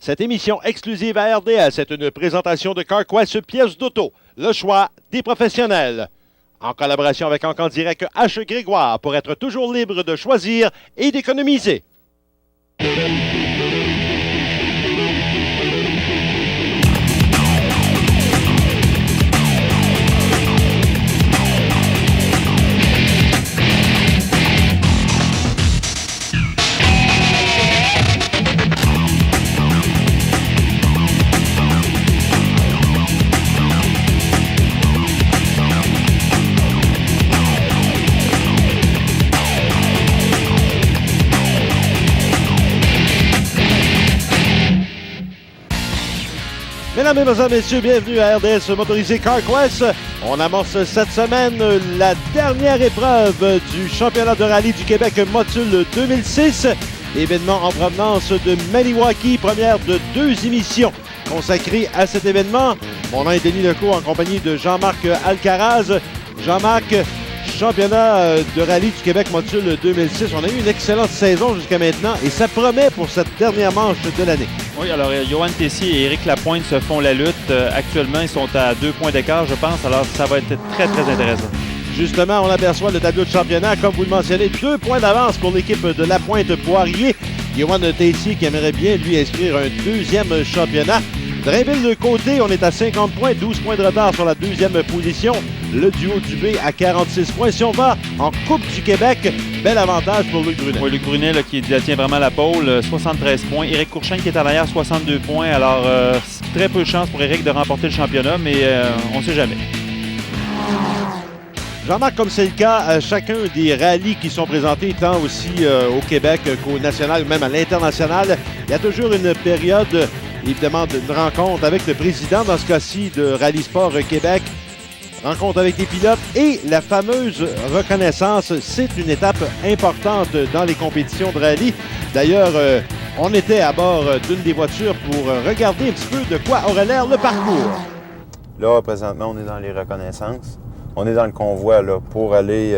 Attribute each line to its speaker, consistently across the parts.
Speaker 1: Cette émission exclusive à RDS est une présentation de CarQuest pièces d'auto, le choix des professionnels. En collaboration avec Encant Direct H. Grégoire pour être toujours libre de choisir et d'économiser. Mesdames et messieurs, bienvenue à RDS Motorisé CarQuest. On amorce cette semaine la dernière épreuve du championnat de rallye du Québec Motul 2006. Événement en provenance de Maniwaki, première de 2 émissions consacrées à cet événement. Mon nom est Denis Lecault en compagnie de Jean-Marc Alcaraz. Jean-Marc, championnat de rallye du Québec Motul 2006. On a eu une excellente saison jusqu'à maintenant et ça promet pour cette dernière manche de l'année.
Speaker 2: Oui, alors Johan Tessier et Éric Lapointe se font la lutte. Actuellement, ils sont à 2 points d'écart, je pense. Alors, ça va être très, très intéressant.
Speaker 1: Justement, on aperçoit le tableau de championnat. Comme vous le mentionnez, 2 points d'avance pour l'équipe de Lapointe-Poirier. Johan Tessier qui aimerait bien, lui, inscrire un 2e championnat. Drainville de côté, on est à 50 points, 12 points de retard sur la 2e position. Le duo du B à 46 points. Si on va en Coupe du Québec, bel avantage pour Luc Brunet.
Speaker 2: Oui, Luc Brunet là, qui tient vraiment la pôle, 73 points. Éric Courchaine qui est à l'arrière, 62 points. Alors, très peu de chance pour Éric de remporter le championnat, mais on ne sait jamais.
Speaker 1: Jean-Marc, comme c'est le cas à chacun des rallyes qui sont présentés, tant aussi au Québec qu'au national ou même à l'international, il y a toujours une période, évidemment, d'une rencontre avec le président, dans ce cas-ci, de Rallye Sport Québec. Rencontre avec les pilotes et la fameuse reconnaissance, c'est une étape importante dans les compétitions de rallye. D'ailleurs, on était à bord d'une des voitures pour regarder un petit peu de quoi aurait l'air le parcours.
Speaker 3: Là, présentement, on est dans les reconnaissances. On est dans le convoi là, pour aller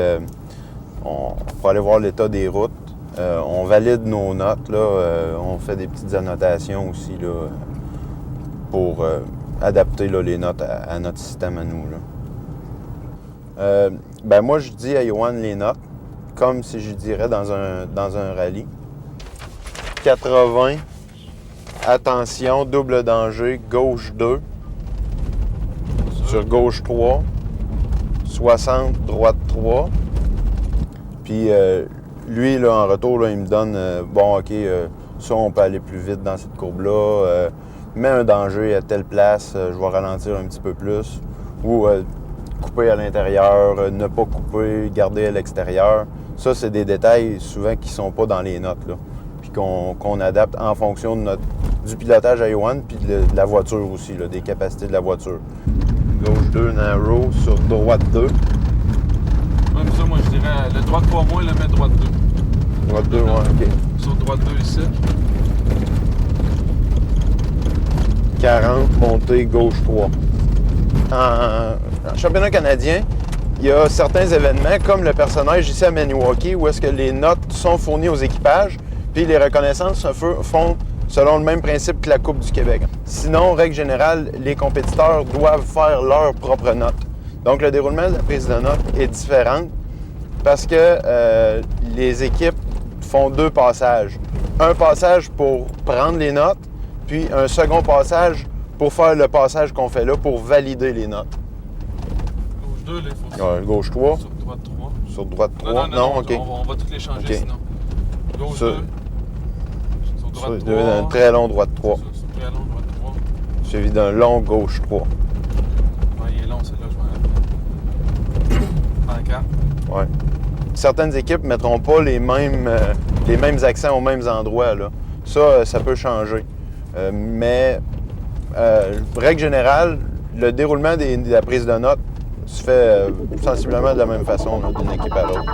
Speaker 3: voir l'état des routes. On valide nos notes. Là, on fait des petites annotations aussi là, pour adapter là, les notes à notre système à nous. Là. Moi, je dis à Johan les notes, comme si je dirais dans un rallye. 80, attention, double danger, gauche 2, sur gauche 3, 60, droite 3. Puis lui, là, en retour, là, il me donne, ça, on peut aller plus vite dans cette courbe-là, mets un danger à telle place, je vais ralentir un petit peu plus, ou couper à l'intérieur, ne pas couper, garder à l'extérieur. Ça, c'est des détails souvent qui ne sont pas dans les notes, là, puis qu'on adapte en fonction du pilotage à Johan, puis de la voiture aussi, là, des capacités de la voiture. Gauche 2, narrow, sur droite 2.
Speaker 4: Ouais, pour ça, moi, je dirais le droite 3 moins, le mettre droite 2.
Speaker 3: Droite 2, ouais, OK.
Speaker 4: Sur droite 2 ici.
Speaker 3: 40, montée, gauche 3. En championnat canadien, il y a certains événements, comme le personnage ici à Maniwaki, où est-ce que les notes sont fournies aux équipages, puis les reconnaissances se font selon le même principe que la Coupe du Québec. Sinon, règle générale, les compétiteurs doivent faire leurs propres notes. Donc, le déroulement de la prise de notes est différent parce que les équipes font 2 passages. Un passage pour prendre les notes, puis un second passage pour faire le passage qu'on fait là, pour valider les notes.
Speaker 4: Gauche 2, là, il faut...
Speaker 3: Gauche 3.
Speaker 4: Sur droite 3.
Speaker 3: Sur droite 3.
Speaker 4: Non,
Speaker 3: OK.
Speaker 4: On va toutes les changer,
Speaker 3: okay.
Speaker 4: sinon. Gauche
Speaker 3: sur,
Speaker 4: 2. Sur droite 3.
Speaker 3: Un très long droite 3.
Speaker 4: Sur très long droite 3.
Speaker 3: Suivi d'un long gauche 3.
Speaker 4: Ouais, il est long, celle-là, je vais en 4.
Speaker 3: Ouais. Certaines équipes ne mettront pas les mêmes accents aux mêmes endroits, là. Ça peut changer. Règle générale, le déroulement de la prise de notes se fait sensiblement de la même façon d'une équipe à l'autre.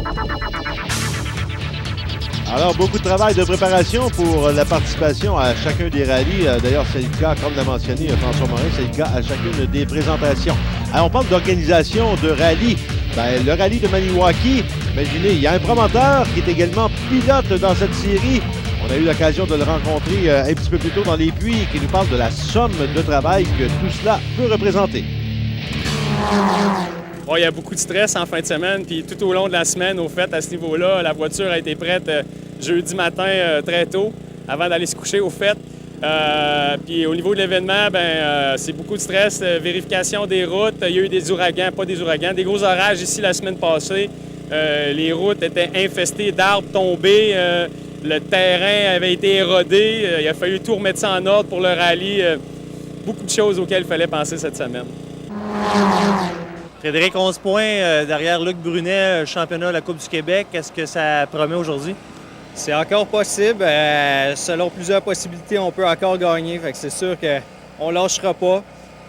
Speaker 1: Alors, beaucoup de travail de préparation pour la participation à chacun des rallyes. D'ailleurs, c'est le cas, comme l'a mentionné François Morin, c'est le cas à chacune des présentations. Alors, on parle d'organisation de rallye. Le rallye de Maniwaki, imaginez, il y a un promoteur qui est également pilote dans cette série. On On a eu l'occasion de le rencontrer un petit peu plus tôt dans les puits et qui nous parle de la somme de travail que tout cela peut représenter.
Speaker 5: Bon, il y a beaucoup de stress en fin de semaine, puis tout au long de la semaine, au fait, à ce niveau-là, la voiture a été prête jeudi matin très tôt, avant d'aller se coucher, au fait. Puis au niveau de l'événement, c'est beaucoup de stress, vérification des routes. Il y a eu des ouragans, pas des ouragans, des gros orages ici la semaine passée. Les routes étaient infestées d'arbres tombés. Le terrain avait été érodé. Il a fallu tout remettre ça en ordre pour le rallye. Beaucoup de choses auxquelles il fallait penser cette semaine.
Speaker 6: Frédéric, 11 points derrière Luc Brunet, championnat de la Coupe du Québec. Est-ce que ça promet aujourd'hui?
Speaker 7: C'est encore possible. Selon plusieurs possibilités, on peut encore gagner. Fait que c'est sûr qu'on ne lâchera pas.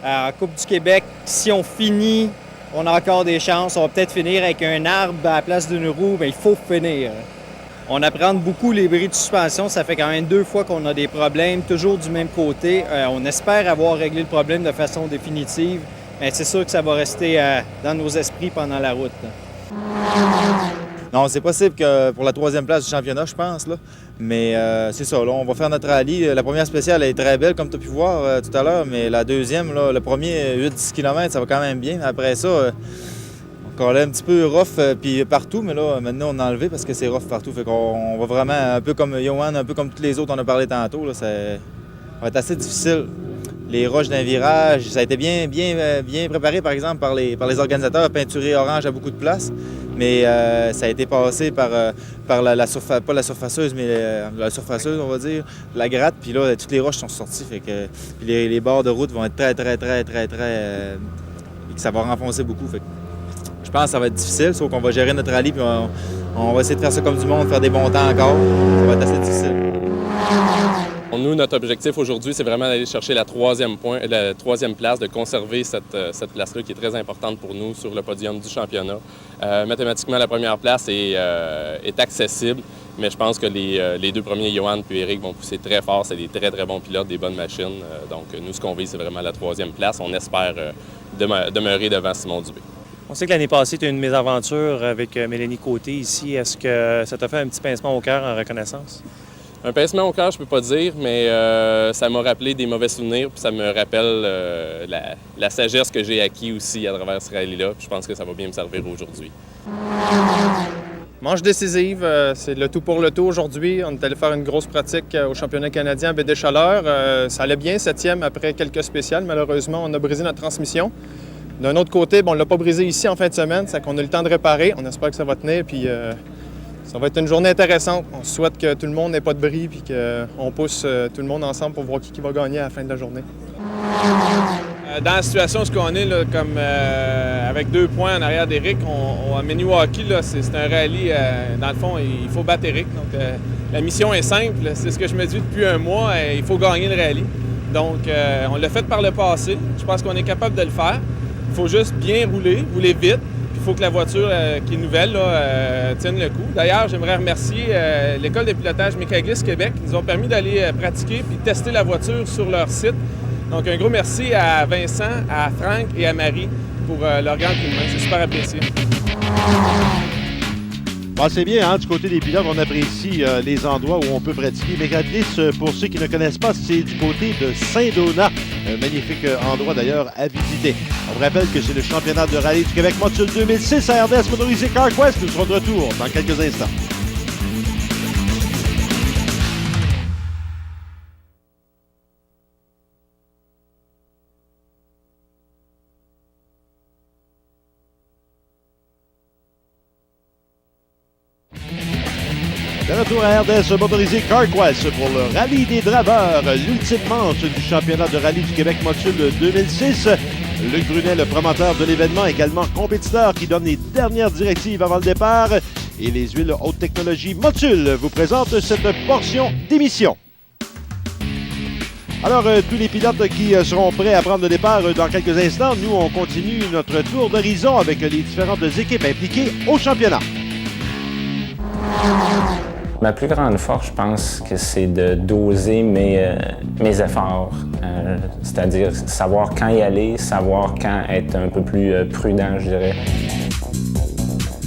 Speaker 7: En Coupe du Québec, si on finit, on a encore des chances. On va peut-être finir avec un arbre à la place d'une roue, mais il faut finir. On apprend beaucoup les bris de suspension. Ça fait quand même 2 fois qu'on a des problèmes, toujours du même côté. On espère avoir réglé le problème de façon définitive. Mais c'est sûr que ça va rester dans nos esprits pendant la route.
Speaker 8: Non, c'est possible que pour la 3e place du championnat, je pense. Là. Mais c'est ça, là, on va faire notre rallye. La première spéciale est très belle, comme tu as pu voir tout à l'heure. Mais la deuxième, là, le premier 8-10 km, ça va quand même bien. Après ça, on est un petit peu rough puis partout. Mais là, maintenant, on a enlevé parce que c'est rough partout. Fait qu'on va vraiment, un peu comme Johan, un peu comme tous les autres, on a parlé tantôt. Là, ça va être assez difficile. Les roches d'un virage, ça a été bien préparé, par exemple, par les organisateurs, peinturé orange à beaucoup de places. Mais ça a été passé par la surface, pas la surfaceuse, mais la surfaceuse, on va dire, la gratte. Puis là, toutes les roches sont sorties. Fait que les bords de route vont être très... ça va renfoncer beaucoup. Fait que je pense que ça va être difficile, sauf qu'on va gérer notre rallye, puis on va essayer de faire ça comme du monde, faire des bons temps encore. Ça va être assez difficile.
Speaker 9: Nous, notre objectif aujourd'hui, c'est vraiment d'aller chercher la 3e place, de conserver cette place-là qui est très importante pour nous sur le podium du championnat. Mathématiquement, la première place est accessible, mais je pense que les 2 premiers, Johan et Eric, vont pousser très fort. C'est des très bons pilotes, des bonnes machines. Donc, nous, ce qu'on vise, c'est vraiment la 3e place. On espère demeurer devant Simon Dubé.
Speaker 6: On sait que l'année passée, tu as eu une mésaventure avec Mélanie Côté ici. Est-ce que ça t'a fait un petit pincement au cœur en reconnaissance?
Speaker 9: Un pincement au cœur, je peux pas dire, mais ça m'a rappelé des mauvais souvenirs, puis ça me rappelle la sagesse que j'ai acquis aussi à travers ce rallye-là. Je pense que ça va bien me servir aujourd'hui.
Speaker 10: Manche décisive, c'est le tout pour le tout aujourd'hui. On est allé faire une grosse pratique au championnat canadien à Baie-des-Chaleurs. Ça allait bien, 7e après quelques spéciales. Malheureusement, on a brisé notre transmission. D'un autre côté, on ne l'a pas brisé ici en fin de semaine, c'est qu'on a eu le temps de réparer. On espère que ça va tenir, puis ça va être une journée intéressante. On souhaite que tout le monde n'ait pas de bris puis qu'on pousse tout le monde ensemble pour voir qui va gagner à la fin de la journée.
Speaker 4: Dans la situation où on est, là, comme avec 2 points en arrière d'Éric, à Maniwaki, c'est un rallye. Dans le fond, il faut battre Éric. Donc, la mission est simple. C'est ce que je me dis depuis un mois. Il faut gagner le rallye. Donc, on l'a fait par le passé. Je pense qu'on est capable de le faire. Il faut juste bien rouler vite. Il faut que la voiture qui est nouvelle tienne le coup. D'ailleurs, j'aimerais remercier l'École de pilotage Mécaglis Québec qui nous ont permis d'aller pratiquer et tester la voiture sur leur site. Donc, un gros merci à Vincent, à Franck et à Marie pour leur grand coup de main. C'est super apprécié.
Speaker 1: Bon, c'est bien, hein, du côté des pilotes, on apprécie les endroits où on peut pratiquer. Mécaglis, pour ceux qui ne connaissent pas, c'est du côté de Saint-Donat. Un magnifique endroit d'ailleurs à visiter. On vous rappelle que c'est le championnat de rallye du Québec Module 2006 à RDS Motorisé CarQuest. Nous serons de retour dans quelques instants. De retour à RDS Motorisé CarQuest pour le Rallye des Draveurs, l'ultime manche du championnat de rallye du Québec Module 2006. Luc Brunet, le promoteur de l'événement, également compétiteur qui donne les dernières directives avant le départ. Et les huiles haute technologie Motul vous présentent cette portion d'émission. Alors, tous les pilotes qui seront prêts à prendre le départ dans quelques instants, nous, on continue notre tour d'horizon avec les différentes équipes impliquées au championnat.
Speaker 11: Ma plus grande force, je pense que c'est de doser mes efforts. C'est-à-dire savoir quand y aller, savoir quand être un peu plus prudent, je dirais.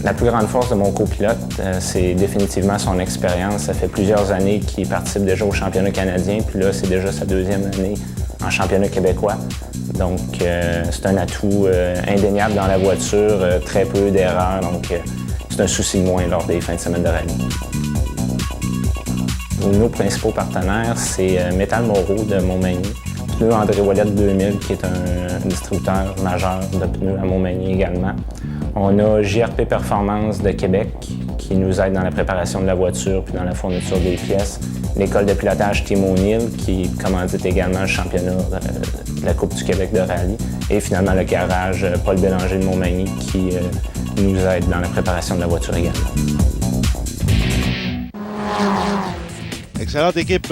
Speaker 11: La plus grande force de mon copilote, c'est définitivement son expérience. Ça fait plusieurs années qu'il participe déjà au championnat canadien, puis là, c'est déjà sa deuxième année en championnat québécois. Donc, c'est un atout indéniable dans la voiture, très peu d'erreurs, donc c'est un souci de moins lors des fins de semaine de rallye. Nos principaux partenaires, c'est Métal Moreau de Montmagny, Pneus André Ouellette 2000, qui est un distributeur majeur de pneus à Montmagny également. On a JRP Performance de Québec, qui nous aide dans la préparation de la voiture puis dans la fourniture des pièces. L'école de pilotage Team O'Neill, qui commandite également le championnat de la Coupe du Québec de rallye. Et finalement, le garage Paul Bélanger de Montmagny, qui nous aide dans la préparation de la voiture également.
Speaker 1: Excellente équipe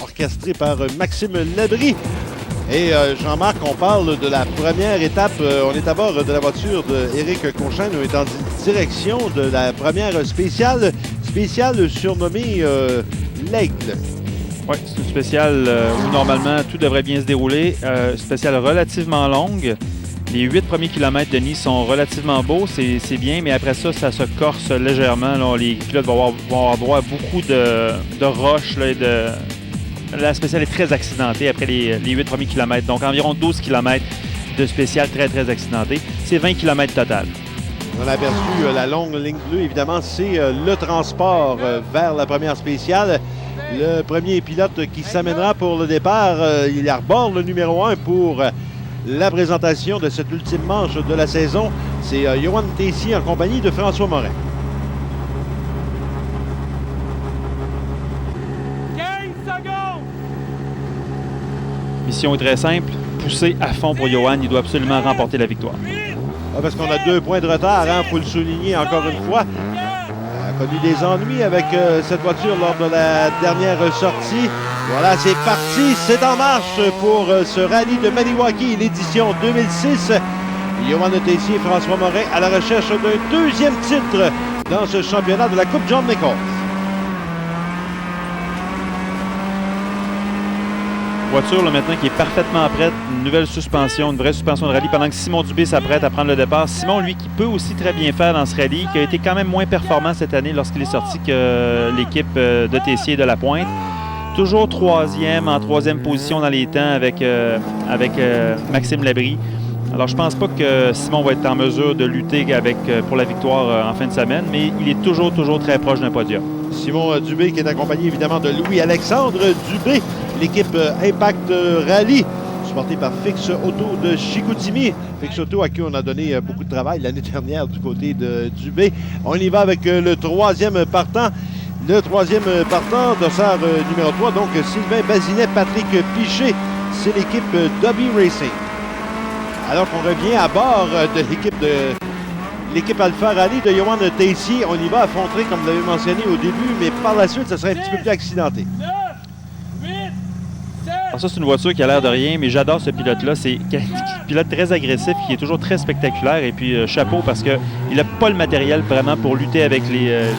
Speaker 1: orchestrée par Maxime Labrie. Et Jean-Marc, on parle de la première étape. On est à bord de la voiture d'Éric Conchaine. On est en direction de la première spéciale surnommée l'Aigle.
Speaker 2: Oui, c'est une spéciale où normalement tout devrait bien se dérouler. Spéciale relativement longue. Les 8 premiers kilomètres de Nice sont relativement beaux, c'est bien, mais après ça, ça se corse légèrement. Là, les pilotes vont avoir droit à beaucoup de roches. Là, la spéciale est très accidentée après les 8 premiers kilomètres. Donc environ 12 kilomètres de spéciale très, très accidentée. C'est 20 kilomètres total.
Speaker 1: On a aperçu la longue ligne bleue. Évidemment, c'est le transport vers la première spéciale. Le premier pilote qui s'amènera pour le départ, il arbore le numéro 1 pour la présentation de cette ultime manche de la saison. C'est Yoann Tessier en compagnie de François Morin.
Speaker 12: 15 secondes!
Speaker 2: Mission est très simple. Pousser à fond pour Yoann. Il doit absolument remporter la victoire.
Speaker 1: Parce qu'on a 2 points de retard, il faut le souligner encore une fois. On a connu des ennuis avec cette voiture lors de la dernière sortie. Voilà, c'est parti, c'est en marche pour ce rallye de Maniwaki, l'édition 2006. Yoann Tessier et François Morin à la recherche d'un 2e titre dans ce championnat de la Coupe John Nichols.
Speaker 2: Voiture là, maintenant qui est parfaitement prête, une nouvelle suspension, une vraie suspension de rallye pendant que Simon Dubé s'apprête à prendre le départ. Simon, lui, qui peut aussi très bien faire dans ce rallye, qui a été quand même moins performant cette année lorsqu'il est sorti que l'équipe de Tessier et de Lapointe. Toujours 3e, en 3e position dans les temps avec Maxime Labrie. Alors, je pense pas que Simon va être en mesure de lutter pour la victoire en fin de semaine, mais il est toujours très proche d'un podium.
Speaker 1: Simon Dubé qui est accompagné évidemment de Louis-Alexandre Dubé, l'équipe Impact Rally, supportée par Fix Auto de Chicoutimi. Fix Auto à qui on a donné beaucoup de travail l'année dernière du côté de Dubé. On y va avec le 3e partant. Le 3e partant, dossard numéro 3, donc Sylvain Bazinet, Patrick Piché, c'est l'équipe Dobby Racing. Alors qu'on revient à bord de l'équipe Alpha Rally de Yoann Tessier. On y va affronter, comme vous l'avez mentionné au début, mais par la suite, ça serait un petit peu plus accidenté.
Speaker 2: Alors ça, c'est une voiture qui a l'air de rien, mais j'adore ce pilote-là. C'est un pilote très agressif, qui est toujours très spectaculaire. Et puis, chapeau, parce qu'il n'a pas le matériel vraiment pour lutter avec les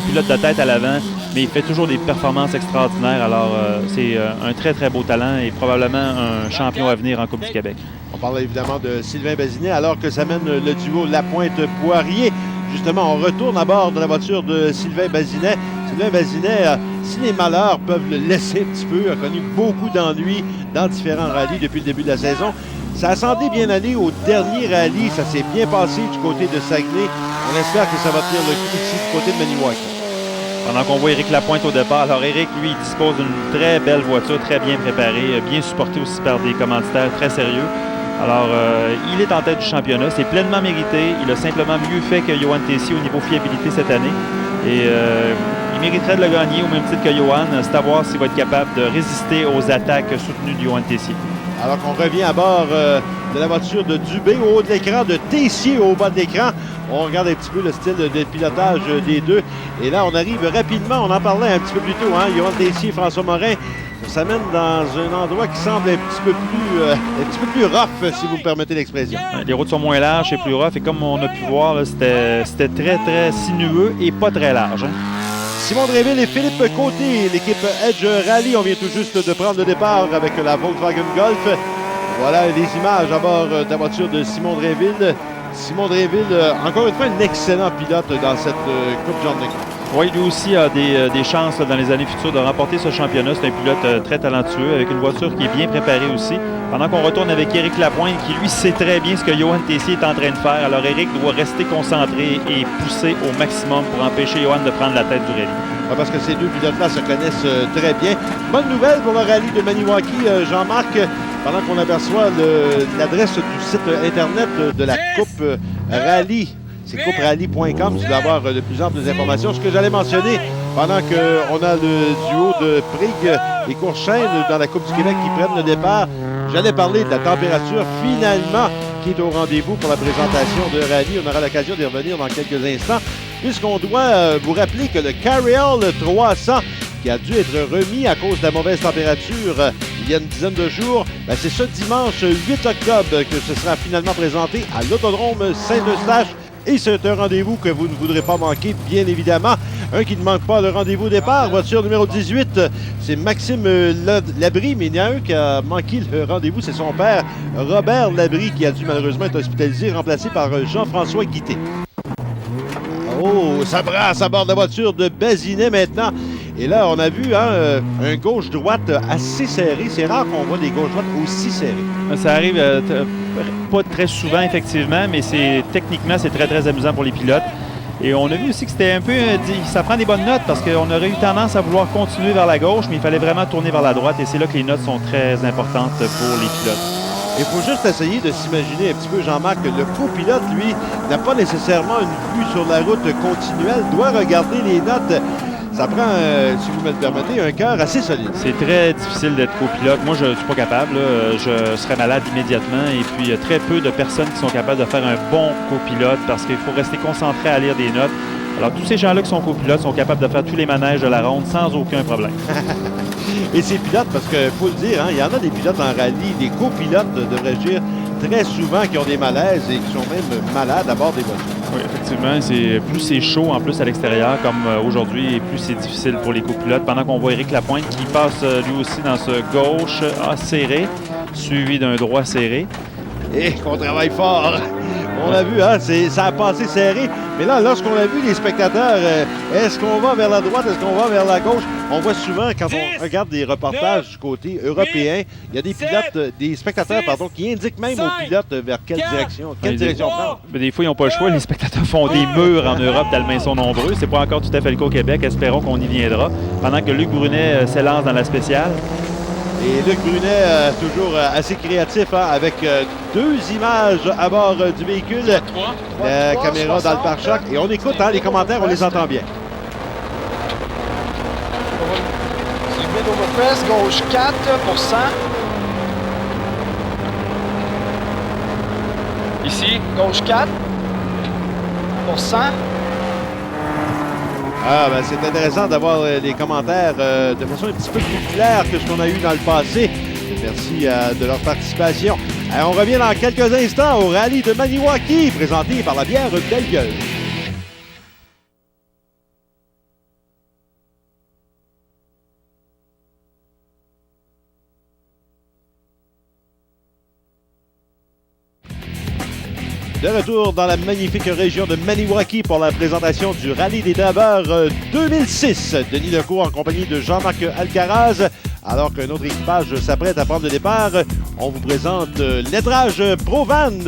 Speaker 2: pilotes de tête à l'avant, mais il fait toujours des performances extraordinaires. Alors, c'est un très beau talent et probablement un champion à venir en Coupe du Québec.
Speaker 1: On parle évidemment de Sylvain Bazinet, alors que ça mène le duo Lapointe-Poirier. Justement, on retourne à bord de la voiture de Sylvain Bazinet. Sylvain Bazinet, si les malheurs peuvent le laisser un petit peu, a connu beaucoup d'ennuis dans différents rallyes depuis le début de la saison. Ça a semblé bien aller au dernier rallye. Ça s'est bien passé du côté de Saguenay. On espère que ça va tenir le coup ici du côté de Maniwaki.
Speaker 2: Pendant qu'on voit Éric Lapointe au départ. Alors, Éric, lui, il dispose d'une très belle voiture, très bien préparée, bien supportée aussi par des commanditaires très sérieux. Alors, il est en tête du championnat. C'est pleinement mérité. Il a simplement mieux fait que Yoann Tessier au niveau fiabilité cette année. Et il mériterait de le gagner au même titre que Yoann. C'est à voir s'il va être capable de résister aux attaques soutenues de Yoann Tessier.
Speaker 1: Alors qu'on revient à bord de la voiture de Dubé au haut de l'écran, de Tessier au bas de l'écran. On regarde un petit peu le style de pilotage des deux. Et là, on arrive rapidement. On en parlait un petit peu plus tôt, hein? Yoann Tessier et François Morin. Ça s'amène dans un endroit qui semble un petit peu plus rough, si vous me permettez l'expression.
Speaker 2: Les routes sont moins larges et plus rough. Et comme on a pu voir, c'était très sinueux et pas très large. Hein?
Speaker 1: Simon Dréville et Philippe Côté, l'équipe Edge Rally. On vient tout juste de prendre le départ avec la Volkswagen Golf. Voilà les images à bord de la voiture de Simon Dréville. Simon Drainville, encore une fois, un excellent pilote dans cette Coupe John Nichols.
Speaker 2: Oui, lui aussi a des chances dans les années futures de remporter ce championnat. C'est un pilote très talentueux, avec une voiture qui est bien préparée aussi. Pendant qu'on retourne avec Éric Lapointe, qui lui sait très bien ce que Johan Tessier est en train de faire. Alors Éric doit rester concentré et pousser au maximum pour empêcher Johan de prendre la tête du rallye.
Speaker 1: Ouais, parce que ces deux pilotes-là se connaissent très bien. Bonne nouvelle pour le rallye de Maniwaki, Jean-Marc. Pendant qu'on aperçoit l'adresse du site Internet de la Coupe Rallye, c'est couperally.com, tu dois avoir de plus amples informations. Ce que j'allais mentionner, pendant qu'on a le duo de Prig et Courchaine dans la Coupe du Québec qui prennent le départ, j'allais parler de la température finalement qui est au rendez-vous pour la présentation de rallye. On aura l'occasion d'y revenir dans quelques instants, puisqu'on doit vous rappeler que le Carryall 300, qui a dû être remis à cause de la mauvaise température il y a une dizaine de jours, c'est ce dimanche 8 octobre que ce sera finalement présenté à l'Autodrome Saint-Eustache. Et c'est un rendez-vous que vous ne voudrez pas manquer, bien évidemment. Un qui ne manque pas le rendez-vous au départ, voiture numéro 18, c'est Maxime Labrie, mais il y en a un qui a manqué le rendez-vous, c'est son père, Robert Labrie, qui a dû malheureusement être hospitalisé, remplacé par Jean-François Guité. Oh, ça brasse à bord de la voiture de Bazinet maintenant. Et là, on a vu un gauche-droite assez serré. C'est rare qu'on voit des gauches-droites aussi serrées.
Speaker 2: Ça arrive pas très souvent, effectivement, mais techniquement, c'est très, très amusant pour les pilotes. Et on a vu aussi que c'était un peu... ça prend des bonnes notes parce qu'on aurait eu tendance à vouloir continuer vers la gauche, mais il fallait vraiment tourner vers la droite. Et c'est là que les notes sont très importantes pour les pilotes.
Speaker 1: Il faut juste essayer de s'imaginer un petit peu, Jean-Marc, que le copilote, lui, n'a pas nécessairement une vue sur la route continuelle, doit regarder les notes. Ça prend, si vous me le permettez, un cœur assez solide.
Speaker 2: C'est très difficile d'être copilote. Moi, je ne suis pas capable. Là. Je serais malade immédiatement. Et puis, il y a très peu de personnes qui sont capables de faire un bon copilote parce qu'il faut rester concentré à lire des notes. Alors, tous ces gens-là qui sont copilotes sont capables de faire tous les manèges de la ronde sans aucun problème.
Speaker 1: Et ces pilotes, parce qu'il faut le dire, il y en a des pilotes en rallye, des copilotes, devrais-je dire, très souvent qui ont des malaises et qui sont même malades à bord des voitures.
Speaker 2: Oui, effectivement. Plus c'est chaud en plus à l'extérieur, comme aujourd'hui, et plus c'est difficile pour les copilotes. Pendant qu'on voit Éric Lapointe qui passe lui aussi dans ce gauche serré, suivi d'un droit serré.
Speaker 1: Et qu'on travaille fort. On l'a vu, ça a passé serré. Mais là, lorsqu'on a vu les spectateurs, est-ce qu'on va vers la droite, est-ce qu'on va vers la gauche? On voit souvent, quand on regarde des reportages du côté européen, il y a des pilotes, des spectateurs, qui indiquent même aux pilotes vers quelle direction prendre.
Speaker 2: Mais des fois, ils n'ont pas le choix. Les spectateurs font des murs en Europe tellement ils sont nombreux. C'est pas encore tout à fait le cas au Québec. Espérons qu'on y viendra. Pendant que Luc Brunet s'élance dans la spéciale.
Speaker 1: Et Luc Brunet, toujours assez créatif, avec deux images à bord du véhicule. La caméra dans le pare-choc. Et on écoute les commentaires, on les entend bien.
Speaker 13: Press, gauche 4 pour 100. Ici. Gauche 4 pour 100.
Speaker 1: C'est intéressant d'avoir les commentaires de façon un petit peu plus claire que ce qu'on a eu dans le passé. Merci de leur participation. On revient dans quelques instants au rallye de Maniwaki, présenté par la bière Belle Gueule. De retour dans la magnifique région de Maniwaki pour la présentation du Rallye des Draveurs 2006. Denis Lecourt en compagnie de Jean-Marc Alcaraz. Alors qu'un autre équipage s'apprête à prendre le départ, on vous présente Lettrage Provan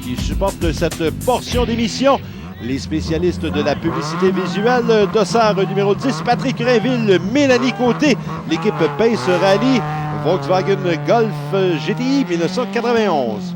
Speaker 1: qui supporte cette portion d'émission. Les spécialistes de la publicité visuelle, dossard numéro 10, Patrick Rainville, Mélanie Côté, l'équipe Pace Rallye, Volkswagen Golf GTI 1991.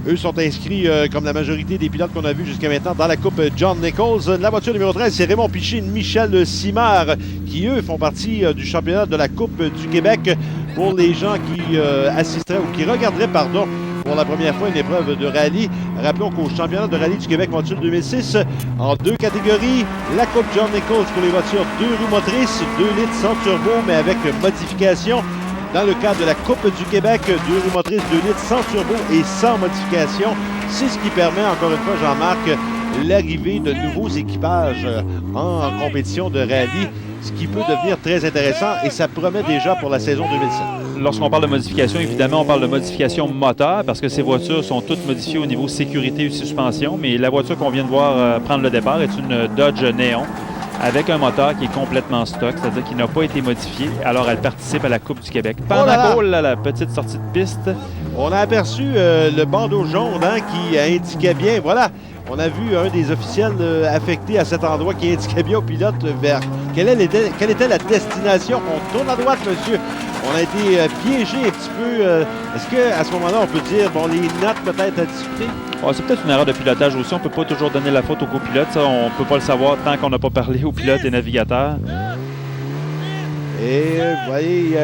Speaker 1: Eux sont inscrits, comme la majorité des pilotes qu'on a vus jusqu'à maintenant, dans la Coupe John Nichols. La voiture numéro 13, c'est Raymond Piché et Michel Simard, qui, eux, font partie du championnat de la Coupe du Québec. Pour les gens qui assisteraient, ou qui regarderaient, pour la première fois une épreuve de rallye. Rappelons qu'au championnat de rallye du Québec voiture 2006, en deux catégories, la Coupe John Nichols pour les voitures 2 roues motrices, 2 litres sans turbo, mais avec modification. Dans le cadre de la Coupe du Québec, 2 roues motrices, 2 litres sans turbo et sans modification. C'est ce qui permet, encore une fois, Jean-Marc, l'arrivée de nouveaux équipages en compétition de rallye, ce qui peut devenir très intéressant et ça promet déjà pour la saison 2007.
Speaker 2: lorsqu'on parle de modification, évidemment, on parle de modification moteur parce que ces voitures sont toutes modifiées au niveau sécurité et suspension. Mais la voiture qu'on vient de voir prendre le départ est une Dodge Néon avec un moteur qui est complètement stock, c'est-à-dire qu'il n'a pas été modifié. Alors, elle participe à la Coupe du Québec. Pendant la petite sortie de piste.
Speaker 1: On a aperçu le bandeau jaune qui indiquait bien, voilà, on a vu un des officiels affectés à cet endroit qui indiquait bien au pilote vers quelle était la destination. On tourne à droite, monsieur. On a été piégé un petit peu. Est-ce qu'à ce moment-là, on peut dire, bon, les notes peut-être à discuter?
Speaker 2: Oh, c'est peut-être une erreur de pilotage aussi. On ne peut pas toujours donner la faute au copilote. Ça, on ne peut pas le savoir tant qu'on n'a pas parlé aux pilotes et navigateurs.
Speaker 1: Et vous voyez,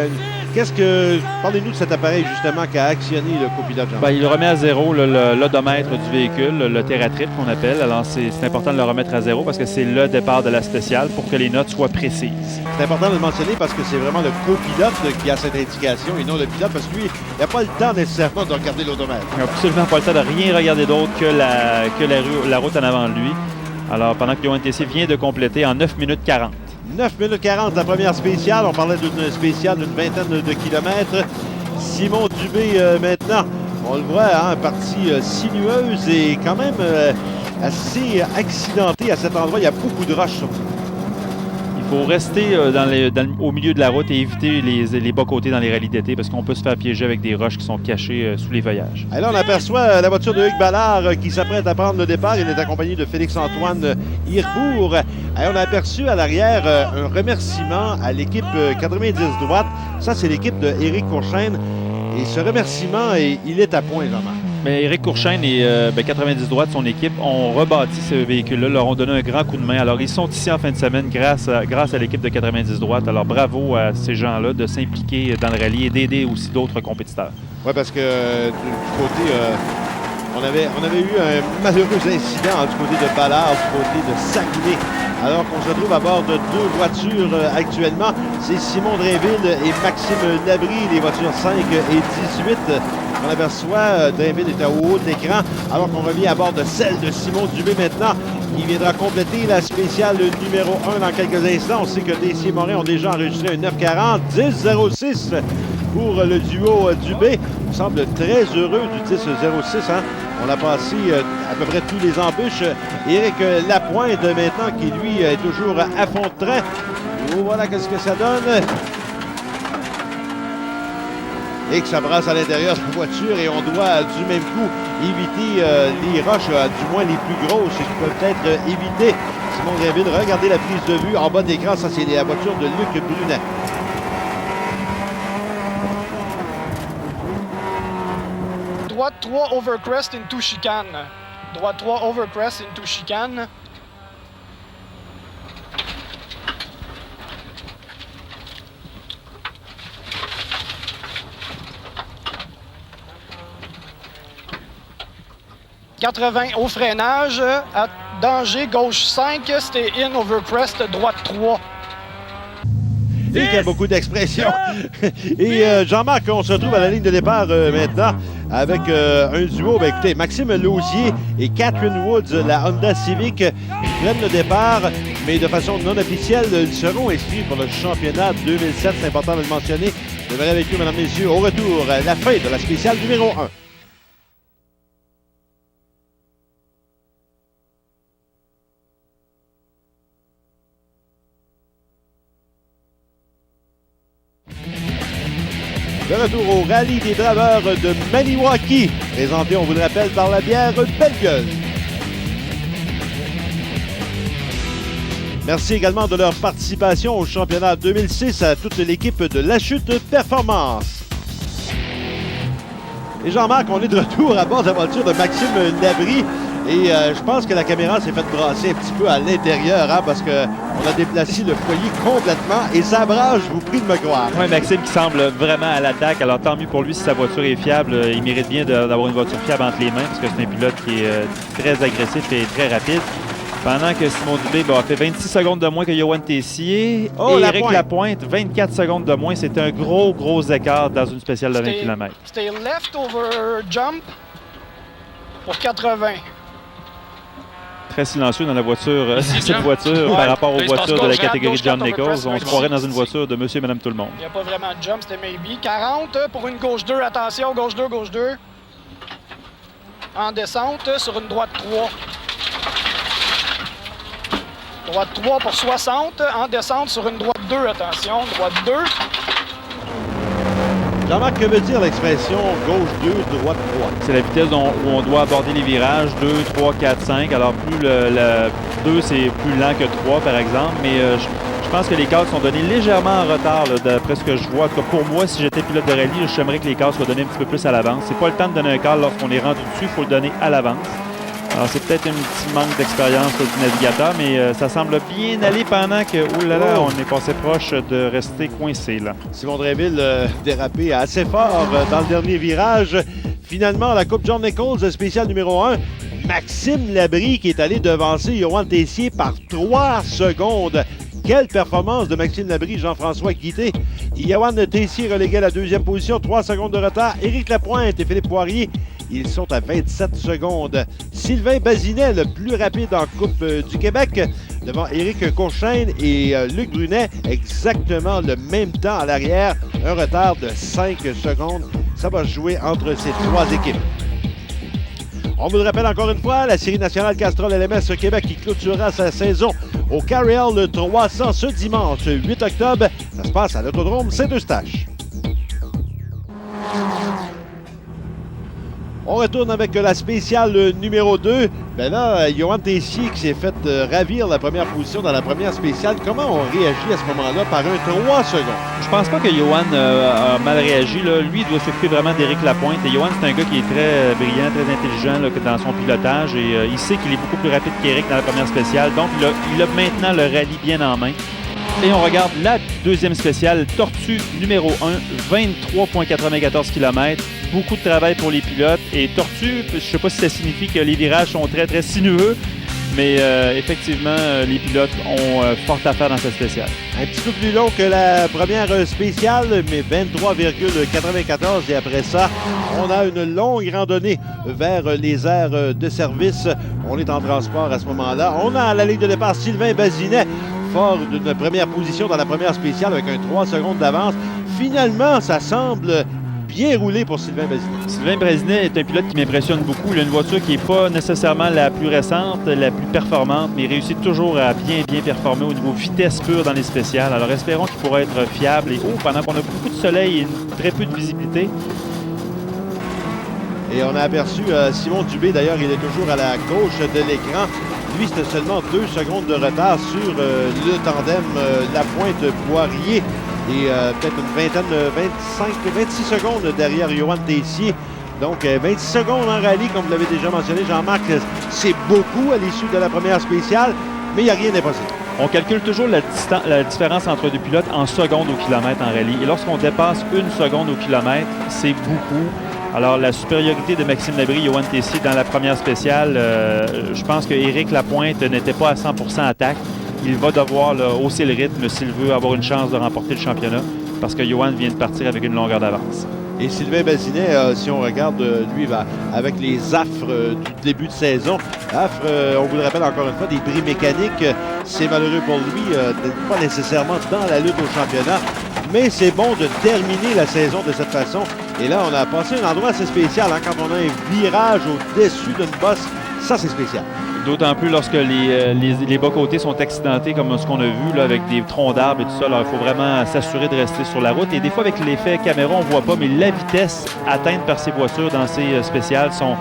Speaker 1: parlez-nous de cet appareil justement qui a actionné le copilote.
Speaker 2: Bien, il remet à zéro l'odomètre du véhicule, le TerraTrip qu'on appelle. Alors, c'est important de le remettre à zéro parce que c'est le départ de la spéciale pour que les notes soient précises.
Speaker 1: C'est important de le mentionner parce que c'est vraiment le copilote qui a cette indication et non le pilote parce que lui, il n'a pas le temps nécessairement de regarder l'odomètre.
Speaker 2: Il n'a absolument pas le temps de rien regarder d'autre que la route en avant de lui. Alors, pendant que Johan Tessier vient de compléter en 9 minutes 40.
Speaker 1: 9 minutes 40, la première spéciale. On parlait d'une spéciale d'une vingtaine de kilomètres. Simon Dubé, maintenant, on le voit, partie sinueuse et quand même assez accidentée à cet endroit. Il y a beaucoup de roches surtout.
Speaker 2: Il faut rester au milieu de la route et éviter les bas-côtés dans les rallyes d'été parce qu'on peut se faire piéger avec des roches qui sont cachées sous les feuillages.
Speaker 1: Et là, on aperçoit la voiture de Hugues Ballard qui s'apprête à prendre le départ. Il est accompagné de Félix-Antoine Hirbourg. Et on a aperçu à l'arrière un remerciement à l'équipe 90 droite. Ça, c'est l'équipe de Éric Courchaine. Et ce remerciement, il est à point, Jean-Marc.
Speaker 2: Mais Éric Courchaine et 90 droite, son équipe, ont rebâti ce véhicule-là, leur ont donné un grand coup de main. Alors, ils sont ici en fin de semaine grâce à l'équipe de 90 droite. Alors, bravo à ces gens-là de s'impliquer dans le rallye et d'aider aussi d'autres compétiteurs.
Speaker 1: Oui, parce que du côté... on avait eu un malheureux incident du côté de Ballard, du côté de Saguenay. Alors qu'on se trouve à bord de deux voitures actuellement. C'est Simon Drainville et Maxime Labrie, les voitures 5 et 18. On aperçoit Drainville est au haut de l'écran, alors qu'on revient à bord de celle de Simon Dubé maintenant. Il viendra compléter la spéciale numéro 1 dans quelques instants. On sait que Tessier et Morin ont déjà enregistré un 940, 10-06 pour le duo Dubé. On semble très heureux du 10-06. On a passé à peu près tous les embûches. Éric Lapointe maintenant qui lui est toujours à fond de train. Oh, voilà qu'est-ce que ça donne. Et que ça brasse à l'intérieur de la voiture et on doit du même coup éviter les roches, du moins les plus grosses qui peuvent être évitées. Simon Drainville, regardez la prise de vue en bas de l'écran, ça c'est la voiture de Luc Brunet.
Speaker 13: Droite 3 overcrest into chicane. Droite 3 overcrest into chicane. « 80 au freinage, à danger, gauche 5, stay in overcrest, droite 3. »
Speaker 1: Et qu'il y a beaucoup d'expressions. Et Jean-Marc, on se retrouve à la ligne de départ maintenant avec un duo. Ben, écoutez, Maxime Lausier et Catherine Woods, la Honda Civic, prennent le départ, mais de façon non officielle, ils seront inscrits pour le championnat 2007. C'est important de le mentionner. Je verrai avec vous, mesdames et messieurs, au retour, la fin de la spéciale numéro 1. De retour au rallye des draveurs de Maniwaki, présenté, on vous le rappelle, par la bière Belle Gueule. Merci également de leur participation au championnat 2006 à toute l'équipe de La Chute Performance. Et Jean-Marc, on est de retour à bord de la voiture de Maxime Labrie. Et je pense que la caméra s'est fait brasser un petit peu à l'intérieur, parce qu'on a déplacé le foyer complètement et ça brasse, je vous prie de me croire.
Speaker 2: Oui, Maxime qui semble vraiment à l'attaque. Alors tant mieux pour lui si sa voiture est fiable. Il mérite bien d'avoir une voiture fiable entre les mains parce que c'est un pilote qui est très agressif et très rapide. Pendant que Simon Dubé a fait 26 secondes de moins que Johan Tessier. Et Éric Lapointe, 24 secondes de moins. C'est un gros écart dans une spéciale de 20 km.
Speaker 13: C'était left over jump pour 80.
Speaker 2: très silencieux dans la voiture, cette voiture par rapport aux voitures de la catégorie John Nichols. On se croirait dans une voiture de monsieur et madame tout le monde.
Speaker 13: Il n'y a pas vraiment de jump, c'était maybe. 40 pour une gauche 2, attention, gauche 2, gauche 2. En descente sur une droite 3. Droite 3 pour 60, en descente sur une droite 2, attention, droite 2.
Speaker 1: Jean-Marc, que veut dire l'expression gauche 2, droite 3?
Speaker 2: C'est la vitesse où on doit aborder les virages 2, 3, 4, 5. Alors, plus le 2, c'est plus lent que 3, par exemple. Mais je pense que les cadres sont donnés légèrement en retard, là, d'après ce que je vois. En tout cas, pour moi, si j'étais pilote de rallye, j'aimerais que les cadres soient donnés un petit peu plus à l'avance. C'est pas le temps de donner un cadre lorsqu'on est rendu dessus, il faut le donner à l'avance. Alors, c'est peut-être un petit manque d'expérience du navigateur, mais ça semble bien aller pendant que, oh là là, on est passé proche de rester coincé, là.
Speaker 1: Simon Drainville dérapé assez fort dans le dernier virage. Finalement, la Coupe John Nichols spéciale numéro 1, Maxime Labrie qui est allé devancer Yoann Tessier par 3 secondes. Quelle performance de Maxime Labrie, Jean-François Guité. Yoann Tessier relégué à la deuxième position, 3 secondes de retard. Éric Lapointe et Philippe Poirier, ils sont à 27 secondes. Sylvain Bazinet, le plus rapide en Coupe du Québec, devant Éric Courchaine et Luc Brunet, exactement le même temps à l'arrière, un retard de 5 secondes. Ça va jouer entre ces 3 équipes. On vous le rappelle encore une fois, la série nationale Castrol LMS Québec qui clôturera sa saison au Carryall 300 ce dimanche 8 octobre. Ça se passe à l'Autodrome Saint-Eustache. On retourne avec la spéciale numéro 2. Ben là, Yoann Tessier qui s'est fait ravir la première position dans la première spéciale. Comment on réagit à ce moment-là par un 3 secondes?
Speaker 2: Je pense pas que Yoann a mal réagi. Là. Lui, il doit s'occuper vraiment d'Éric Lapointe. Et Yoann, c'est un gars qui est très brillant, très intelligent là, dans son pilotage. Et il sait qu'il est beaucoup plus rapide qu'Éric dans la première spéciale. Donc, il a maintenant le rallye bien en main. Et on regarde la deuxième spéciale, Tortue numéro 1, 23,94 km. Beaucoup de travail pour les pilotes. Et Tortue, je ne sais pas si ça signifie que les virages sont très, très sinueux, mais effectivement, les pilotes ont fort à faire dans cette spéciale.
Speaker 1: Un petit peu plus long que la première spéciale, mais 23,94. Et après ça, on a une longue randonnée vers les aires de service. On est en transport à ce moment-là. On a à la ligne de départ Sylvain Bazinet, fort d'une première position dans la première spéciale avec un 3 secondes d'avance. Finalement, ça semble bien roulé pour Sylvain Bazinet.
Speaker 2: Sylvain Bazinet est un pilote qui m'impressionne beaucoup. Il a une voiture qui n'est pas nécessairement la plus récente, la plus performante, mais il réussit toujours à bien performer au niveau vitesse pure dans les spéciales. Alors espérons qu'il pourra être fiable et haut pendant qu'on a beaucoup de soleil et très peu de visibilité.
Speaker 1: Et on a aperçu Simon Dubé, d'ailleurs, il est toujours à la gauche de l'écran. Lui, c'était seulement 2 secondes de retard sur le tandem Lapointe-Poirier. Et peut-être une vingtaine, 26 secondes derrière Yoann Tessier. Donc, 26 secondes en rallye, comme vous l'avez déjà mentionné, Jean-Marc, c'est beaucoup à l'issue de la première spéciale, mais il n'y a rien d'impossible.
Speaker 2: On calcule toujours la différence entre deux pilotes en secondes au kilomètre en rallye. Et lorsqu'on dépasse 1 seconde au kilomètre, c'est beaucoup. Alors, la supériorité de Maxime Labrie et Yoann Tessier dans la première spéciale, je pense que Éric Lapointe n'était pas à 100% attaque. Il va devoir là, hausser le rythme s'il veut avoir une chance de remporter le championnat parce que Yoann vient de partir avec une longueur d'avance.
Speaker 1: Et Sylvain Bazinet, si on regarde, lui, avec les affres du début de saison, on vous le rappelle encore une fois, des bris mécaniques, c'est malheureux pour lui, d'être pas nécessairement dans la lutte au championnat, mais c'est bon de terminer la saison de cette façon. Et là, on a passé un endroit assez spécial, hein, quand on a un virage au-dessus d'une bosse, ça c'est spécial.
Speaker 2: D'autant plus lorsque les bas-côtés sont accidentés comme ce qu'on a vu là, avec des troncs d'arbres et tout ça. Alors, il faut vraiment s'assurer de rester sur la route. Et des fois, avec l'effet caméra, on ne voit pas, mais la vitesse atteinte par ces voitures dans ces spéciales sont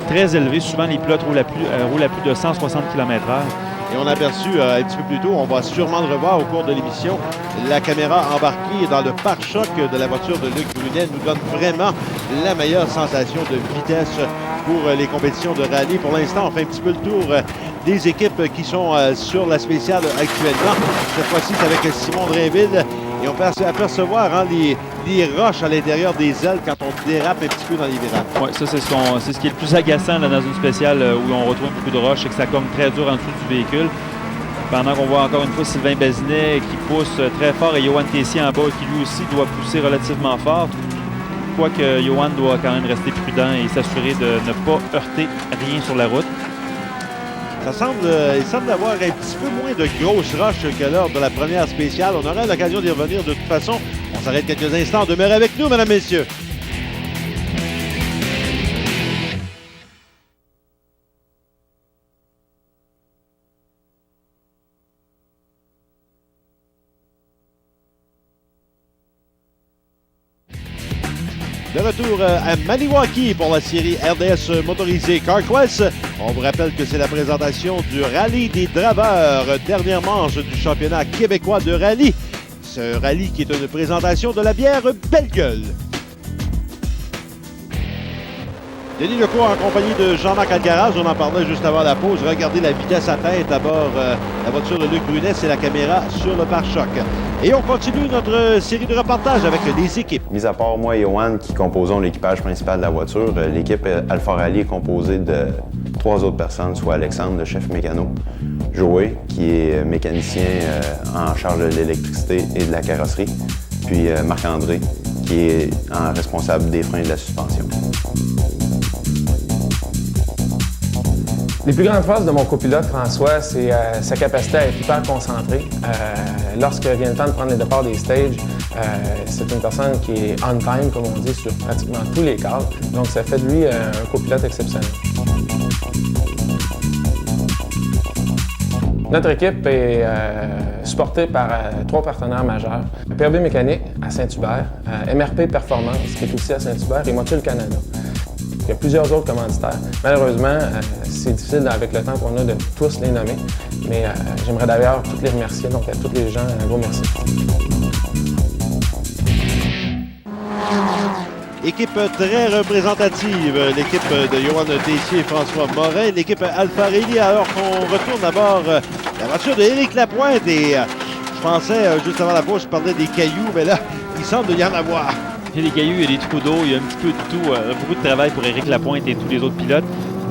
Speaker 2: très élevées. Souvent, les pilotes roulent à plus de 160 km/h.
Speaker 1: Et on a aperçu un petit peu plus tôt, on va sûrement le revoir au cours de l'émission, la caméra embarquée dans le pare-choc de la voiture de Luc Brunet nous donne vraiment la meilleure sensation de vitesse pour les compétitions de rallye. Pour l'instant, on fait un petit peu le tour des équipes qui sont sur la spéciale actuellement. Cette fois-ci, c'est avec Simon Drainville. Et on peut apercevoir les roches à l'intérieur des ailes quand on dérape un petit peu dans les virages.
Speaker 2: Oui, ça, c'est ce qui est le plus agaçant là, dans une spéciale où on retrouve beaucoup de roches et que ça comme très dur en dessous du véhicule. Pendant qu'on voit encore une fois Sylvain Bazinet qui pousse très fort et Yoann Tessier en bas qui lui aussi doit pousser relativement fort. Quoique Yoann doit quand même rester prudent et s'assurer de ne pas heurter rien sur la route.
Speaker 1: il semble avoir un petit peu moins de grosses roches que lors de la première spéciale. On aura l'occasion d'y revenir de toute façon. On s'arrête quelques instants. Demeurez avec nous, mesdames, messieurs. De retour à Maniwaki pour la série RDS motorisée CarQuest. On vous rappelle que c'est la présentation du Rallye des Draveurs, dernière manche du championnat québécois de rallye. Ce rallye qui est une présentation de la bière Belle Gueule. Denis Lecourt en compagnie de Jean-Marc Algaraz, on en parlait juste avant la pause. Regardez la vitesse à tête à bord la voiture de Luc Brunet, c'est la caméra sur le pare-choc. Et on continue notre série de reportages avec les équipes.
Speaker 3: Mis à part moi et Johan qui composons l'équipage principal de la voiture, l'équipe Alpha Rally est composée de 3 autres personnes, soit Alexandre, le chef mécano, Joey, qui est mécanicien en charge de l'électricité et de la carrosserie, puis Marc-André, qui est responsable des freins et de la suspension.
Speaker 14: Les plus grandes forces de mon copilote, François, c'est sa capacité à être hyper concentré. Lorsque vient le temps de prendre le départ des stages, c'est une personne qui est on time, comme on dit, sur pratiquement tous les cadres. Donc, ça fait de lui un copilote exceptionnel. Notre équipe est supportée par 3 partenaires majeurs. PRB Mécanique à Saint-Hubert, MRP Performance, qui est aussi à Saint-Hubert, et Motul Canada. Il y a plusieurs autres commanditaires. Malheureusement, c'est difficile avec le temps qu'on a de tous les nommer, mais j'aimerais d'ailleurs tous les remercier. Donc à tous les gens, un gros merci.
Speaker 1: Équipe très représentative, l'équipe de Johan Tessier et François Morin, l'équipe Alpha Rally, alors qu'on retourne à bord la voiture de Éric Lapointe. Et je pensais, juste avant la pause, je parlais des cailloux, mais là, il semble y en avoir.
Speaker 2: Il y a des cailloux, il y a des trous d'eau, il y a un petit peu de tout. Beaucoup de travail pour Éric Lapointe et tous les autres pilotes.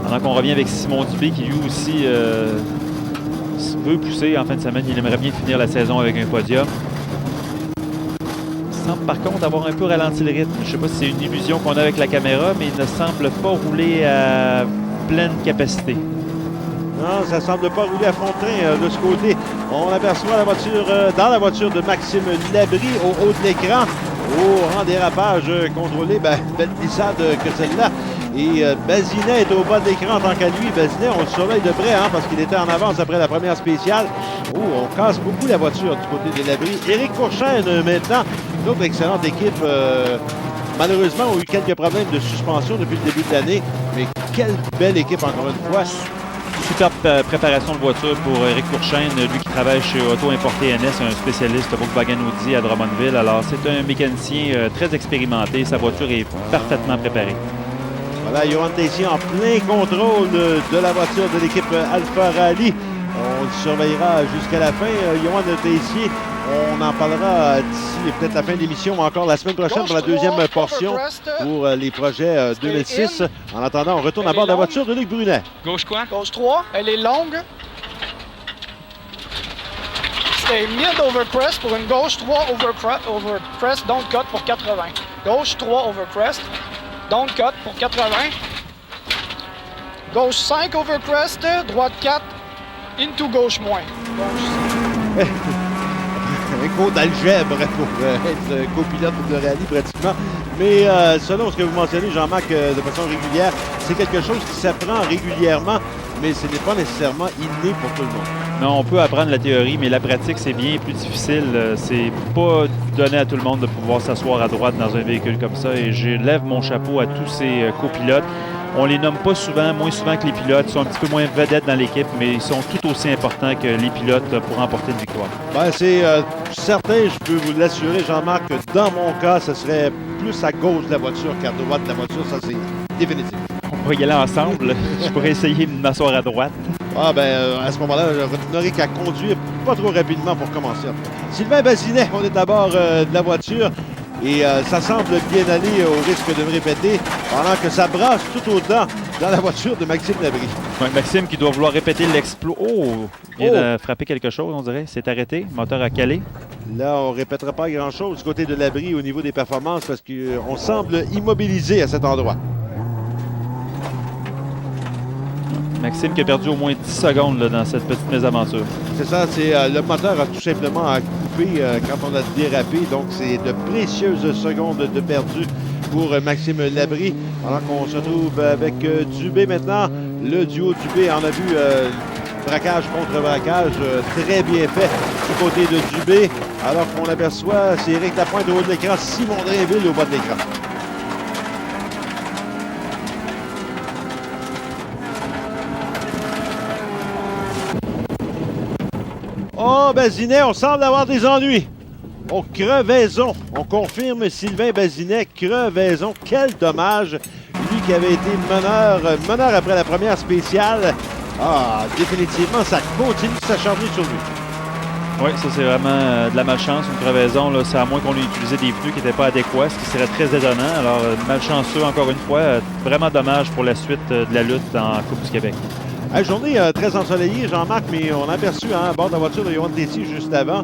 Speaker 2: Pendant qu'on revient avec Simon Dubé, qui lui aussi veut pousser en fin de semaine. Il aimerait bien finir la saison avec un podium. Il semble par contre avoir un peu ralenti le rythme. Je ne sais pas si c'est une illusion qu'on a avec la caméra, mais il ne semble pas rouler à pleine capacité.
Speaker 1: Non, ça ne semble pas rouler à fond de train de ce côté. On aperçoit la voiture dans la voiture de Maxime Labrie au haut de l'écran. Au rang dérapage contrôlé, belle glissade que celle-là. Et Bazinet est au bas de l'écran en tant qu'à lui. Bazinet, on le surveille de près parce qu'il était en avance après la première spéciale. On casse beaucoup la voiture du côté des Labrie. Éric Courchaine maintenant, une autre excellente équipe. Malheureusement, on a eu quelques problèmes de suspension depuis le début de l'année. Mais quelle belle équipe encore une fois.
Speaker 2: Superbe préparation de voiture pour Éric Courchaine, lui qui travaille chez Auto Importé NS, un spécialiste Volkswagen Audi à Drummondville. Alors, c'est un mécanicien très expérimenté. Sa voiture est parfaitement préparée.
Speaker 1: Voilà, Johan Tessier en plein contrôle de la voiture de l'équipe Alpha Rally. On le surveillera jusqu'à la fin. Johan Tessier, on en parlera d'ici peut-être la fin de l'émission ou encore la semaine prochaine pour la deuxième portion pour les projets 2006. En attendant, on retourne à bord de la voiture de Luc Brunet.
Speaker 13: Gauche quoi? Gauche 3, elle est longue. C'était mid overcrest pour une gauche 3 overcrest, don't cut pour 80. Gauche 3 overcrest, don't cut pour 80. Gauche 5 overcrest, droite 4, into gauche moins.
Speaker 1: Un cours d'algèbre pour être copilote de rallye pratiquement. Mais selon ce que vous mentionnez, Jean-Marc, de façon régulière, c'est quelque chose qui s'apprend régulièrement, mais ce n'est pas nécessairement inné pour tout le monde.
Speaker 2: Non, on peut apprendre la théorie, mais la pratique, c'est bien plus difficile. C'est pas donné à tout le monde de pouvoir s'asseoir à droite dans un véhicule comme ça. Et je lève mon chapeau à tous ces copilotes. On les nomme pas souvent, moins souvent que les pilotes. Ils sont un petit peu moins vedettes dans l'équipe, mais ils sont tout aussi importants que les pilotes pour remporter une victoire.
Speaker 1: C'est certain, je peux vous l'assurer, Jean-Marc, que dans mon cas, ce serait plus à gauche de la voiture qu'à droite de la voiture. Ça, c'est définitif.
Speaker 2: On va y aller ensemble. Je pourrais essayer de m'asseoir à droite.
Speaker 1: À ce moment-là, je n'aurai qu'à conduire pas trop rapidement pour commencer. Sylvain Bazinet, on est à bord de la voiture. Et ça semble bien aller au risque de me répéter pendant que ça brasse tout autant dans la voiture de Maxime Labrie.
Speaker 2: Ouais, Maxime qui doit vouloir répéter l'exploit. Il vient de frapper quelque chose, on dirait. C'est arrêté. Le moteur a calé.
Speaker 1: Là, on ne répétera pas grand-chose du côté de Labrie au niveau des performances parce qu'on semble immobilisé à cet endroit.
Speaker 2: Maxime qui a perdu au moins 10 secondes là, dans cette petite mésaventure.
Speaker 1: C'est ça, le moteur a tout simplement coupé quand on a dérapé. Donc, c'est de précieuses secondes de perdu pour Maxime Labrie. Alors qu'on se retrouve avec Dubé maintenant. Le duo Dubé en a vu braquage contre braquage très bien fait du côté de Dubé. Alors qu'on aperçoit, c'est Éric Lapointe au haut de l'écran, Simon Drainville au bas de l'écran. Oh, Bazinet, on semble avoir des ennuis. Oh, crevaison. On confirme Sylvain Bazinet, crevaison. Quel dommage. Lui qui avait été meneur après la première spéciale. Ah, définitivement, ça continue de s'acharner sur lui.
Speaker 2: Oui, ça c'est vraiment de la malchance, une crevaison. C'est à moins qu'on ait utilisé des pneus qui n'étaient pas adéquats, ce qui serait très étonnant. Alors, malchanceux encore une fois. Vraiment dommage pour la suite de la lutte en Coupe du Québec.
Speaker 1: Une journée très ensoleillée, Jean-Marc, mais on a aperçu à bord de la voiture de Johan Tessier juste avant.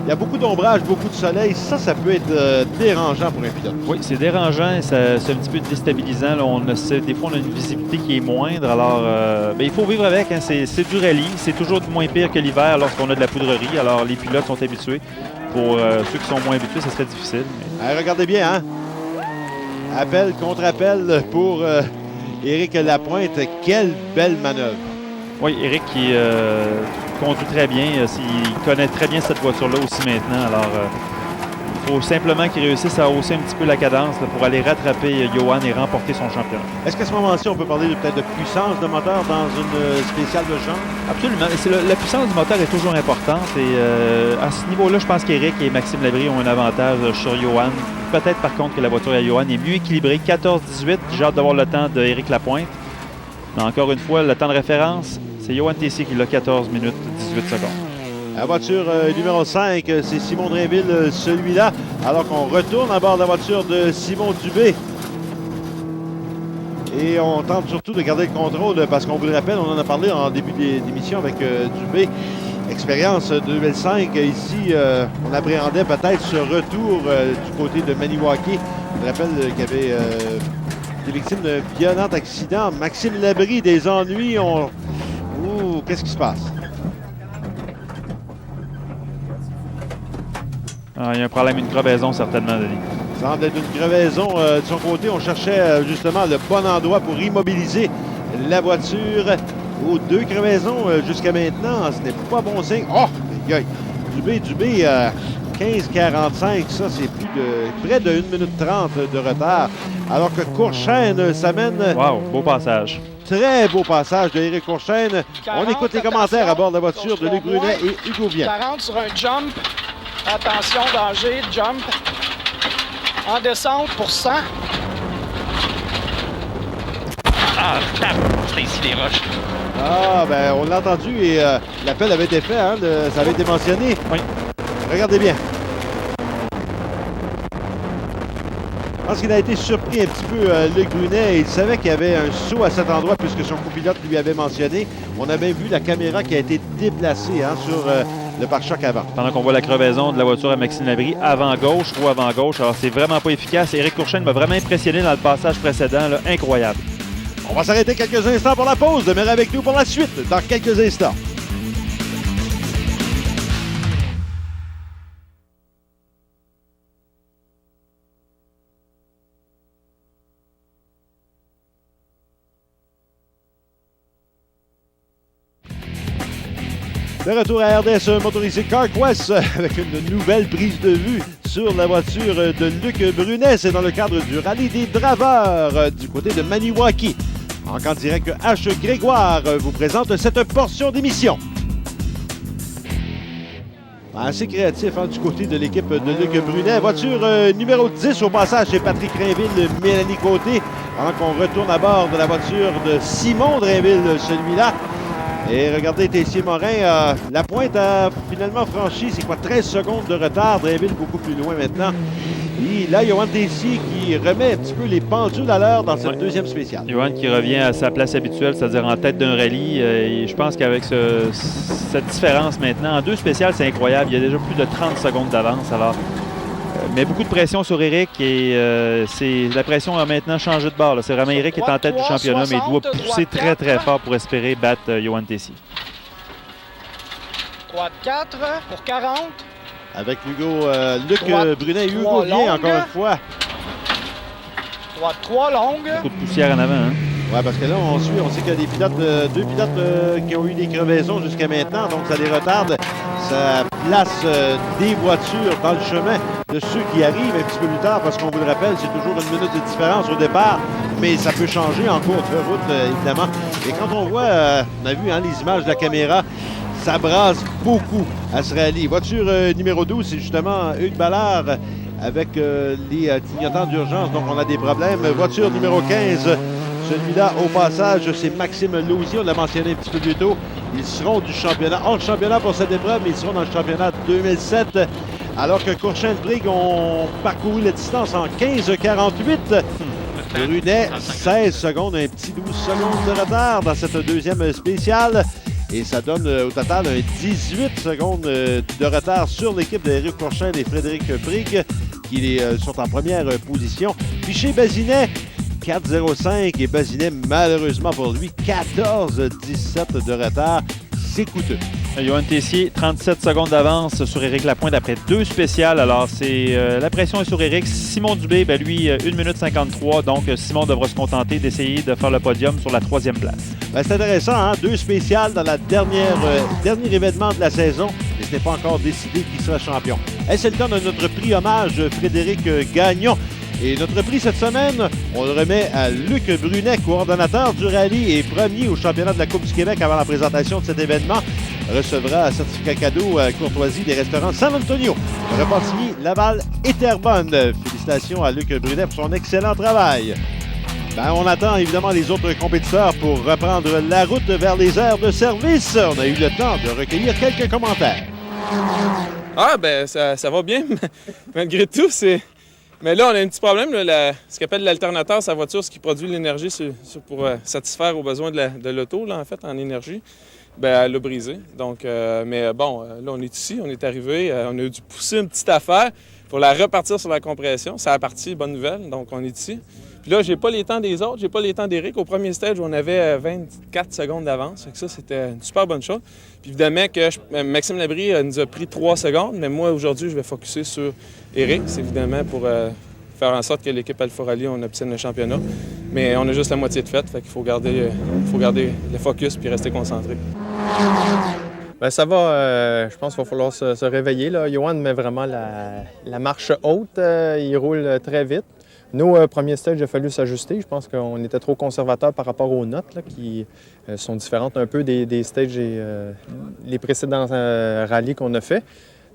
Speaker 1: Il y a beaucoup d'ombrage, beaucoup de soleil. Ça peut être dérangeant pour un pilote.
Speaker 2: Oui, c'est dérangeant. C'est un petit peu déstabilisant. Là, des fois, on a une visibilité qui est moindre. Alors, il faut vivre avec. Hein. C'est du rallye. C'est toujours moins pire que l'hiver lorsqu'on a de la poudrerie. Alors, les pilotes sont habitués. Pour ceux qui sont moins habitués, ça serait difficile. Mais...
Speaker 1: regardez bien, hein? Appel contre appel pour... Éric Lapointe, quelle belle manœuvre.
Speaker 2: Oui, Éric qui conduit très bien. Il connaît très bien cette voiture-là aussi maintenant. Alors, il faut simplement qu'il réussisse à hausser un petit peu la cadence là, pour aller rattraper Johan et remporter son championnat.
Speaker 1: Est-ce qu'à ce moment-ci, on peut parler peut-être de puissance de moteur dans une spéciale de genre?
Speaker 2: Absolument. La puissance du moteur est toujours importante. Et à ce niveau-là, je pense qu'Éric et Maxime Labrie ont un avantage sur Johan. Peut-être par contre que la voiture à Johan est mieux équilibrée. 14-18, j'ai hâte d'avoir le temps d'Éric Lapointe. Mais encore une fois, le temps de référence, c'est Johan Tessier qui l'a 14 minutes 18 secondes.
Speaker 1: La voiture numéro 5, c'est Simon Drainville, celui-là. Alors qu'on retourne à bord de la voiture de Simon Dubé. Et on tente surtout de garder le contrôle parce qu'on vous le rappelle, on en a parlé en début d'émission avec Dubé. Expérience 2005, ici, on appréhendait peut-être ce retour du côté de Maniwaki. Je rappelle qu'il y avait des victimes d'un violent accident. Maxime Labrie, des ennuis. Ouh, qu'est-ce qui se passe?
Speaker 2: Il y a un problème, une crevaison certainement, Denis.
Speaker 1: Ça semble être une crevaison de son côté. On cherchait justement le bon endroit pour immobiliser la voiture. Oh, 2 crevaisons jusqu'à maintenant. Ce n'est pas bon signe. Oh, Dubé, 15-45. Ça, c'est près de 1 minute 30 de retard. Alors que Courchaine s'amène.
Speaker 2: Wow, beau passage.
Speaker 1: Très beau passage de Éric Courchaine.
Speaker 13: 40,
Speaker 1: on écoute les commentaires à bord de la voiture de Luc Brunet et Hugo Vienne.
Speaker 13: 40 sur un jump. Attention, danger, jump. En descente pour 100.
Speaker 15: Ah, c'est ici les roches.
Speaker 1: Ah, ben, on l'a entendu et l'appel avait été fait, hein, ça avait été mentionné.
Speaker 2: Oui.
Speaker 1: Regardez bien. Je pense qu'il a été surpris un petit peu, Luc Brunet. Il savait qu'il y avait un saut à cet endroit puisque son copilote lui avait mentionné. On avait vu la caméra qui a été déplacée sur le pare-choc avant.
Speaker 2: Pendant qu'on voit la crevaison de la voiture à Maxime Labrie, avant-gauche, roue avant-gauche. Alors, c'est vraiment pas efficace. Éric Courchaine m'a vraiment impressionné dans le passage précédent. Là. Incroyable.
Speaker 1: On va s'arrêter quelques instants pour la pause. Demeurez avec nous pour la suite dans quelques instants. De retour à RDS motorisé CarQuest avec une nouvelle prise de vue sur la voiture de Luc Brunet. C'est dans le cadre du rallye des draveurs du côté de Maniwaki. En direct, H. Grégoire vous présente cette portion d'émission. Assez créatif du côté de l'équipe de Luc Brunet. Voiture numéro 10 au passage chez Patrick Rainville, Mélanie Côté. Avant qu'on retourne à bord de la voiture de Simon Drainville, celui-là. Et regardez, Tessier-Morin, Lapointe a finalement franchi, 13 secondes de retard. Drainville beaucoup plus loin maintenant. Et là, Johan Tessier qui remet un petit peu les pendules à l'heure dans cette deuxième spéciale.
Speaker 2: Johan qui revient à sa place habituelle, c'est-à-dire en tête d'un rallye. Et je pense qu'avec cette différence maintenant, en 2 spéciales, c'est incroyable. Il y a déjà plus de 30 secondes d'avance. Alors, Mais beaucoup de pression sur Éric et la pression a maintenant changé de bord. C'est vraiment Éric qui est en tête du championnat, mais il doit pousser très très fort pour espérer battre Yoann Tessier.
Speaker 13: Droite 4 pour 40.
Speaker 1: Avec Luc Brunet et Hugo Vien, encore une fois.
Speaker 13: Droite 3 longue.
Speaker 2: Beaucoup de poussière en avant. Hein?
Speaker 1: Oui, parce que là, on sait qu'il y a des pilotes, deux pilotes qui ont eu des crevaisons jusqu'à maintenant, donc ça les retarde. Ça place des voitures dans le chemin de ceux qui arrivent un petit peu plus tard, parce qu'on vous le rappelle, c'est toujours une minute de différence au départ, mais ça peut changer en cours de route, évidemment. Et quand on voit, on a vu les images de la caméra, ça brasse beaucoup à ce rallye. Voiture numéro 12, c'est justement Hugues Ballard avec les clignotants d'urgence, donc on a des problèmes. Voiture numéro 15, celui-là, au passage, c'est Maxime Lausier, on l'a mentionné un petit peu plus tôt. Ils seront du championnat, hors championnat pour cette épreuve, mais ils seront dans le championnat 2007. Alors que Courchaine-Brigg ont parcouru la distance en 15,48. Brunet, 16 secondes, un petit 12 secondes de retard dans cette deuxième spéciale. Et ça donne au total un 18 secondes de retard sur l'équipe d'Éric Courchaine et Frédéric Brigg, qui sont en première position. Puis chez Bazinet, 4,05 et Bazinet, malheureusement pour lui, 14,17 de retard. C'est coûteux.
Speaker 2: Yoann Tessier, 37 secondes d'avance sur Éric Lapointe après 2 spéciales. Alors, la pression est sur Éric. Simon Dubé, lui, 1 minute 53. Donc, Simon devra se contenter d'essayer de faire le podium sur la 3e place.
Speaker 1: C'est intéressant, 2 spéciales dans la dernier événement de la saison. Et ce n'est pas encore décidé qui sera champion. C'est le temps de notre prix hommage Frédéric Gagnon. Et notre prix cette semaine, on le remet à Luc Brunet, coordonnateur du rallye et premier au championnat de la Coupe du Québec avant la présentation de cet événement. Recevra un certificat cadeau à courtoisie des restaurants San Antonio, Repentigny, Laval et Terrebonne. Félicitations à Luc Brunet pour son excellent travail. On attend évidemment les autres compétiteurs pour reprendre la route vers les aires de service. On a eu le temps de recueillir quelques commentaires.
Speaker 4: Ça va bien. Malgré tout, Mais là, on a un petit problème. Ce qu'on appelle l'alternateur, sa voiture, ce qui produit l'énergie pour satisfaire aux besoins de l'auto, là, en fait, en énergie, elle l'a brisé. Donc, là, on est ici, on est arrivé, on a dû pousser une petite affaire pour la repartir sur la compression. Ça a parti, bonne nouvelle, donc on est ici. Puis là, j'ai pas les temps des autres, j'ai pas les temps d'Éric. Au premier stage, on avait 24 secondes d'avance. Ça, c'était une super bonne chose. Puis évidemment que Maxime Labrie nous a pris 3 secondes, mais moi, aujourd'hui, je vais focusser sur Éric. C'est évidemment pour faire en sorte que l'équipe Alfa Rally, on obtienne le championnat. Mais on a juste la moitié de fait, fait qu'il faut garder le focus puis rester concentré.
Speaker 10: Ça va, je pense qu'il va falloir se réveiller. Là. Yoann met vraiment la marche haute, il roule très vite. Nous, premier stage, il a fallu s'ajuster. Je pense qu'on était trop conservateurs par rapport aux notes là, qui sont différentes un peu des stages et les précédents rallyes qu'on a fait.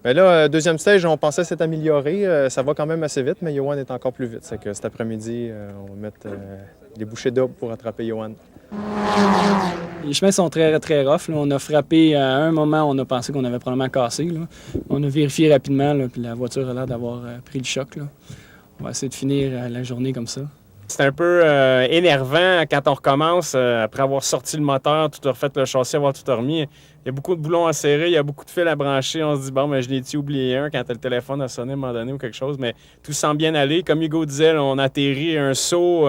Speaker 10: Mais là, deuxième stage, on pensait s'être amélioré. Ça va quand même assez vite, mais Yoann est encore plus vite. C'est que cet après-midi, on va mettre des bouchées doubles pour attraper Yoann.
Speaker 16: Les chemins sont très, très rough. Là. On a frappé à un moment, on a pensé qu'on avait probablement cassé. Là. On a vérifié rapidement, là, puis la voiture a l'air d'avoir pris le choc. Là. On va essayer de finir la journée comme ça.
Speaker 5: C'est un peu énervant quand on recommence, après avoir sorti le moteur, tout refait le châssis, avoir tout remis. Il y a beaucoup de boulons à serrer, il y a beaucoup de fils à brancher. On se dit, je l'ai-tu oublié un quand le téléphone a sonné à un moment donné ou quelque chose. Mais tout semble bien aller. Comme Hugo disait, là, on a atterri un saut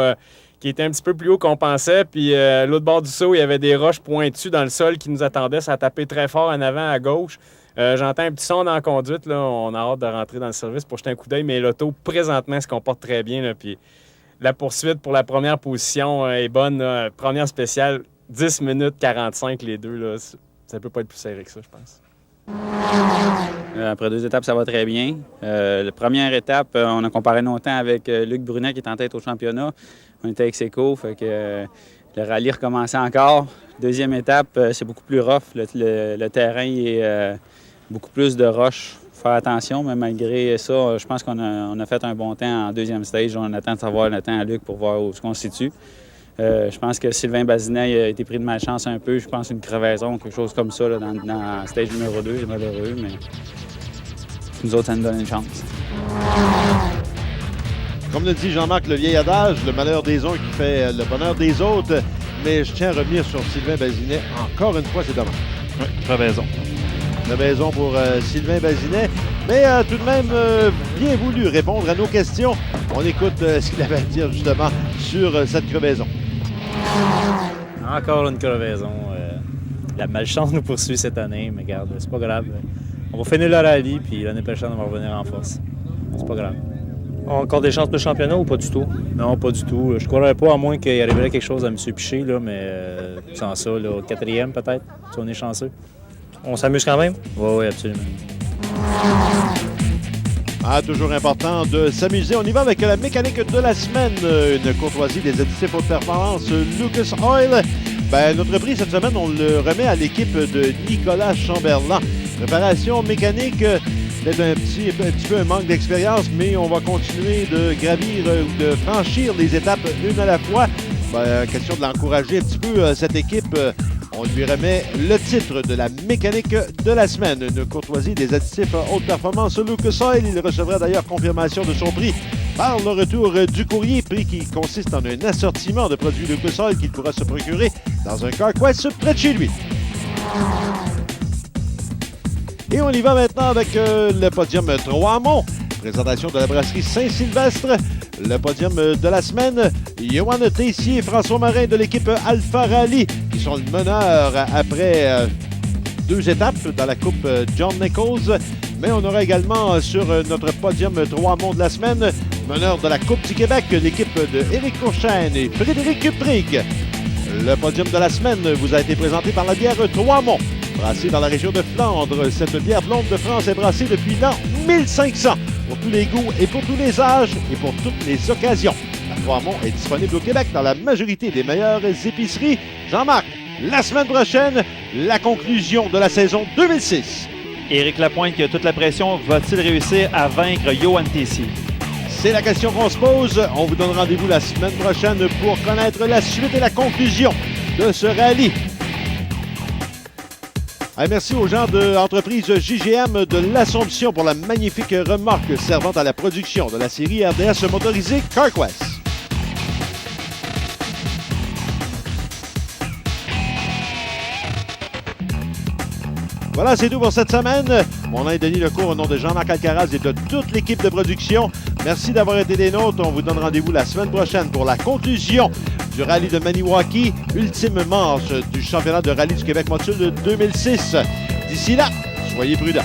Speaker 5: qui était un petit peu plus haut qu'on pensait. Puis l'autre bord du saut, il y avait des roches pointues dans le sol qui nous attendaient. Ça a tapé très fort en avant à gauche. J'entends un petit son dans la conduite. Là. On a hâte de rentrer dans le service pour jeter un coup d'œil. Mais l'auto, présentement, se comporte très bien. Là. Puis la poursuite pour la première position est bonne. Là. Première spéciale, 10 minutes 45 les deux. Là. Ça peut pas être plus serré que ça, je pense.
Speaker 17: Après 2 étapes, ça va très bien. La première étape, on a comparé nos temps avec Luc Brunet qui est en tête au championnat. On était ex aequo, fait que le rallye recommençait encore. Deuxième étape, c'est beaucoup plus rough. Le terrain est beaucoup plus de roches. Faut faire attention, mais malgré ça, je pense qu'on a fait un bon temps en deuxième stage. On attend de savoir le temps à Luc pour voir où on se situe. Je pense que Sylvain Bazinet a été pris de malchance un peu. Je pense une crevaison, quelque chose comme ça là, dans le stage numéro 2. C'est malheureux, mais nous autres, ça nous donne une chance.
Speaker 1: Comme le dit Jean-Marc, le vieil adage, le malheur des uns qui fait le bonheur des autres. Mais je tiens à revenir sur Sylvain Bazinet. Encore une fois, c'est dommage.
Speaker 2: Oui, crevaison.
Speaker 1: Crevaison pour Sylvain Bazinet. mais tout de même bien voulu répondre à nos questions. On écoute ce qu'il avait à dire justement sur cette crevaison.
Speaker 18: Encore une crevaison. La malchance nous poursuit cette année, mais regarde, c'est pas grave. On va finir le rallye, puis l'année prochaine, on va revenir en force. C'est pas grave.
Speaker 6: Encore des chances de championnat ou pas du tout?
Speaker 18: Non, pas du tout. Je ne croirais pas, à moins qu'il arriverait quelque chose à M. Piché, là, mais sans ça, là, au 4e peut-être, si on est chanceux.
Speaker 6: On s'amuse quand même?
Speaker 18: Oui, absolument.
Speaker 1: Toujours important de s'amuser. On y va avec la mécanique de la semaine. Une courtoisie des additifs haute performance Lucas Oil. Notre prix cette semaine, on le remet à l'équipe de Nicolas Chamberlain. Préparation mécanique, peut-être un petit peu un manque d'expérience, mais on va continuer de gravir ou de franchir les étapes une à la fois. Question de l'encourager un petit peu, cette équipe. On lui remet le titre de la mécanique de la semaine. Une courtoisie des additifs haute performance Lucas Oil. Il recevra d'ailleurs confirmation de son prix par le retour du courrier, prix qui consiste en un assortiment de produits Lucas Oil qu'il pourra se procurer dans un CarQuest près de chez lui. Et on y va maintenant avec le podium Trois-Monts. Présentation de la brasserie Saint-Sylvestre. Le podium de la semaine, Johan Tessier et François Marin de l'équipe Alpha Rally, qui sont le meneur après 2 étapes dans la Coupe John Nichols. Mais on aura également sur notre podium Trois-Monts de la semaine, meneur de la Coupe du Québec, l'équipe de Éric Courchaine et Frédéric Prig. Le podium de la semaine vous a été présenté par la bière Trois-Monts. Brassée dans la région de Flandre, cette bière blonde de France est brassée depuis l'an 1500. Pour tous les goûts et pour tous les âges et pour toutes les occasions. La Trois-Monts est disponible au Québec dans la majorité des meilleures épiceries. Jean-Marc, la semaine prochaine, la conclusion de la saison 2006.
Speaker 2: Éric Lapointe qui a toute la pression, va-t-il réussir à vaincre Johan Tessier?
Speaker 1: C'est la question qu'on se pose. On vous donne rendez-vous la semaine prochaine pour connaître la suite et la conclusion de ce rallye. Merci aux gens de l'entreprise JGM de l'Assomption pour la magnifique remorque servant à la production de la série RDS motorisée CarQuest. Voilà, c'est tout pour cette semaine. Mon nom est Denis Lecourt au nom de Jean-Marc Alcaraz et de toute l'équipe de production. Merci d'avoir été des nôtres. On vous donne rendez-vous la semaine prochaine pour la conclusion du rallye de Maniwaki, ultime manche du championnat de rallye du Québec Motule 2006. D'ici là, soyez prudents.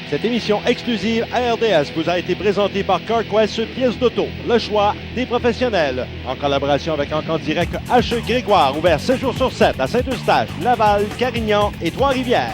Speaker 1: Cette émission exclusive à RDS vous a été présentée par CarQuest Pièces d'auto, le choix des professionnels. En collaboration avec Encant Direct H. Grégoire, ouvert 7 jours sur 7 à Saint-Eustache, Laval, Carignan et Trois-Rivières.